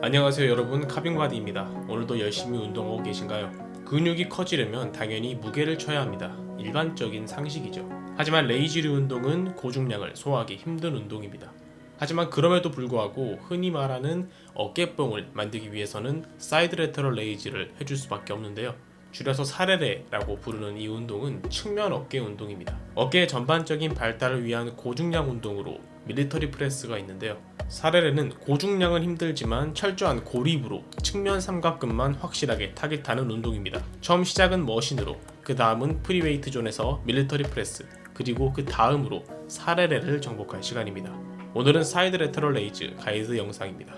안녕하세요 여러분, 카빙바디입니다. 오늘도 열심히 운동하고 계신가요? 근육이 커지려면 당연히 무게를 쳐야 합니다. 일반적인 상식이죠. 하지만 레이지류 운동은 고중량을 소화하기 힘든 운동입니다. 하지만 그럼에도 불구하고 흔히 말하는 어깨뽕을 만들기 위해서는 사이드 레터럴 레이지를 해줄 수밖에 없는데요. 줄여서 사레레라고 부르는 이 운동은 측면 어깨 운동입니다. 어깨의 전반적인 발달을 위한 고중량 운동으로 밀리터리 프레스가 있는데요. 사레레는 고중량은 힘들지만 철저한 고립으로 측면 삼각근만 확실하게 타깃하는 운동입니다. 처음 시작은 머신으로, 그 다음은 프리웨이트 존에서 밀리터리 프레스, 그리고 그 다음으로 사레레를 정복할 시간입니다. 오늘은 사이드 레터럴 레이즈 가이드 영상입니다.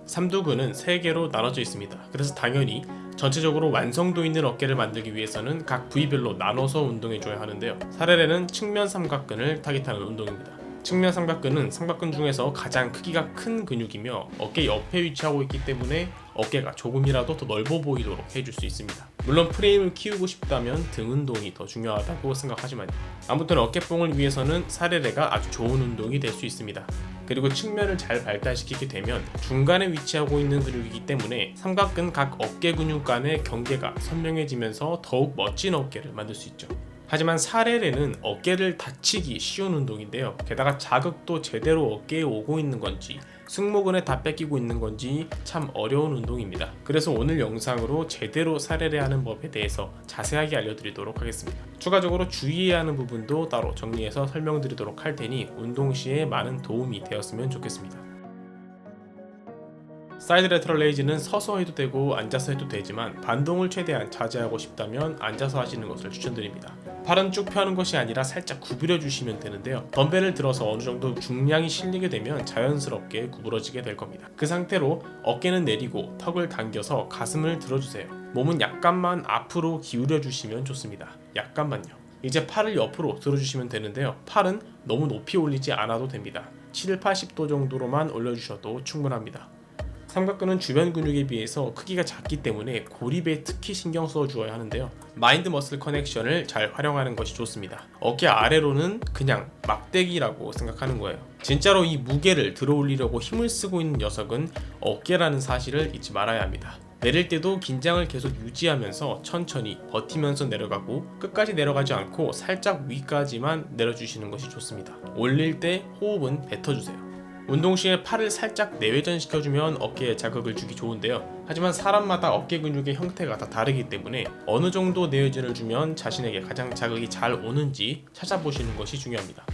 삼두근은 3개로 나눠져 있습니다. 그래서 당연히 전체적으로 완성도 있는 어깨를 만들기 위해서는 각 부위별로 나눠서 운동해줘야 하는데요. 사레레는 측면 삼각근을 타깃하는 운동입니다. 측면 삼각근은 삼각근 중에서 가장 크기가 큰 근육이며 어깨 옆에 위치하고 있기 때문에 어깨가 조금이라도 더 넓어 보이도록 해줄 수 있습니다. 물론 프레임을 키우고 싶다면 등 운동이 더 중요하다고 생각하지만 아무튼 어깨뽕을 위해서는 사레레가 아주 좋은 운동이 될 수 있습니다. 그리고 측면을 잘 발달시키게 되면 중간에 위치하고 있는 근육이기 때문에 삼각근 각 어깨 근육 간의 경계가 선명해지면서 더욱 멋진 어깨를 만들 수 있죠. 하지만 사레레는 어깨를 다치기 쉬운 운동인데요. 게다가 자극도 제대로 어깨에 오고 있는 건지 승모근에 다 뺏기고 있는 건지 참 어려운 운동입니다. 그래서 오늘 영상으로 제대로 사레레 하는 법에 대해서 자세하게 알려드리도록 하겠습니다. 추가적으로 주의해야 하는 부분도 따로 정리해서 설명드리도록 할 테니 운동 시에 많은 도움이 되었으면 좋겠습니다. 사이드 레터럴 레이즈는 서서 해도 되고 앉아서 해도 되지만 반동을 최대한 자제하고 싶다면 앉아서 하시는 것을 추천드립니다. 팔은 쭉 펴는 것이 아니라 살짝 구부려 주시면 되는데요. 덤벨을 들어서 어느 정도 중량이 실리게 되면 자연스럽게 구부러지게 될 겁니다. 그 상태로 어깨는 내리고 턱을 당겨서 가슴을 들어주세요. 몸은 약간만 앞으로 기울여 주시면 좋습니다. 약간만요. 이제 팔을 옆으로 들어주시면 되는데요. 팔은 너무 높이 올리지 않아도 됩니다. 7, 80도 정도로만 올려주셔도 충분합니다. 삼각근은 주변 근육에 비해서 크기가 작기 때문에 고립에 특히 신경 써 주어야 하는데요. 마인드 머슬 커넥션을 잘 활용하는 것이 좋습니다. 어깨 아래로는 그냥 막대기라고 생각하는 거예요. 진짜로 이 무게를 들어 올리려고 힘을 쓰고 있는 녀석은 어깨라는 사실을 잊지 말아야 합니다. 내릴 때도 긴장을 계속 유지하면서 천천히 버티면서 내려가고 끝까지 내려가지 않고 살짝 위까지만 내려주시는 것이 좋습니다. 올릴 때 호흡은 뱉어주세요. 운동 시에 팔을 살짝 내외전 시켜주면 어깨에 자극을 주기 좋은데요. 하지만 사람마다 어깨 근육의 형태가 다 다르기 때문에 어느 정도 내외전을 주면 자신에게 가장 자극이 잘 오는지 찾아보시는 것이 중요합니다.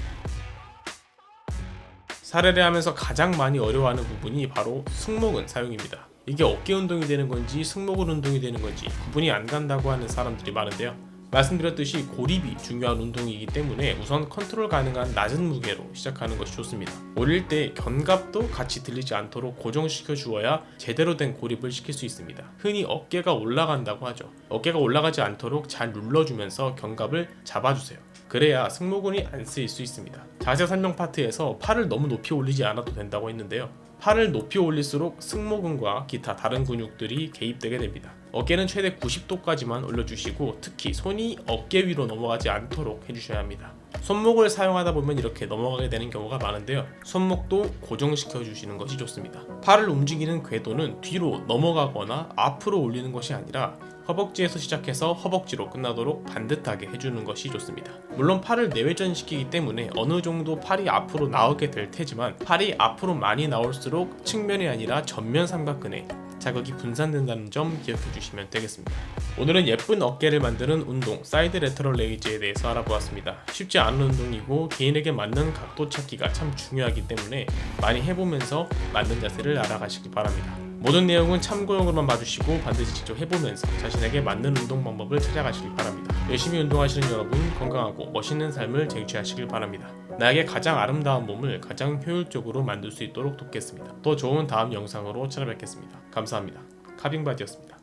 사레레 하면서 가장 많이 어려워하는 부분이 바로 승모근 사용입니다. 이게 어깨 운동이 되는 건지 승모근 운동이 되는 건지 구분이 안 간다고 하는 사람들이 많은데요. 말씀드렸듯이 고립이 중요한 운동이기 때문에 우선 컨트롤 가능한 낮은 무게로 시작하는 것이 좋습니다. 올릴 때 견갑도 같이 들리지 않도록 고정시켜 주어야 제대로 된 고립을 시킬 수 있습니다. 흔히 어깨가 올라간다고 하죠. 어깨가 올라가지 않도록 잘 눌러주면서 견갑을 잡아주세요. 그래야 승모근이 안 쓰일 수 있습니다. 자세 설명 파트에서 팔을 너무 높이 올리지 않아도 된다고 했는데요. 팔을 높이 올릴수록 승모근과 기타 다른 근육들이 개입되게 됩니다. 어깨는 최대 90도까지만 올려주시고 특히 손이 어깨 위로 넘어가지 않도록 해주셔야 합니다. 손목을 사용하다 보면 이렇게 넘어가게 되는 경우가 많은데요. 손목도 고정시켜 주시는 것이 좋습니다. 팔을 움직이는 궤도는 뒤로 넘어가거나 앞으로 올리는 것이 아니라 허벅지에서 시작해서 허벅지로 끝나도록 반듯하게 해주는 것이 좋습니다. 물론 팔을 내외전 시키기 때문에 어느 정도 팔이 앞으로 나오게 될 테지만 팔이 앞으로 많이 나올수록 측면이 아니라 전면 삼각근에 자극이 분산된다는 점 기억해 주시면 되겠습니다. 오늘은 예쁜 어깨를 만드는 운동 사이드 레터럴 레이즈에 대해서 알아보았습니다. 쉽지 않은 운동이고 개인에게 맞는 각도 찾기가 참 중요하기 때문에 많이 해보면서 맞는 자세를 알아가시기 바랍니다. 모든 내용은 참고용으로만 봐주시고 반드시 직접 해보면서 자신에게 맞는 운동 방법을 찾아가시길 바랍니다. 열심히 운동하시는 여러분 건강하고 멋있는 삶을 쟁취하시길 바랍니다. 나에게 가장 아름다운 몸을 가장 효율적으로 만들 수 있도록 돕겠습니다. 더 좋은 다음 영상으로 찾아뵙겠습니다. 감사합니다. 카빙바디였습니다.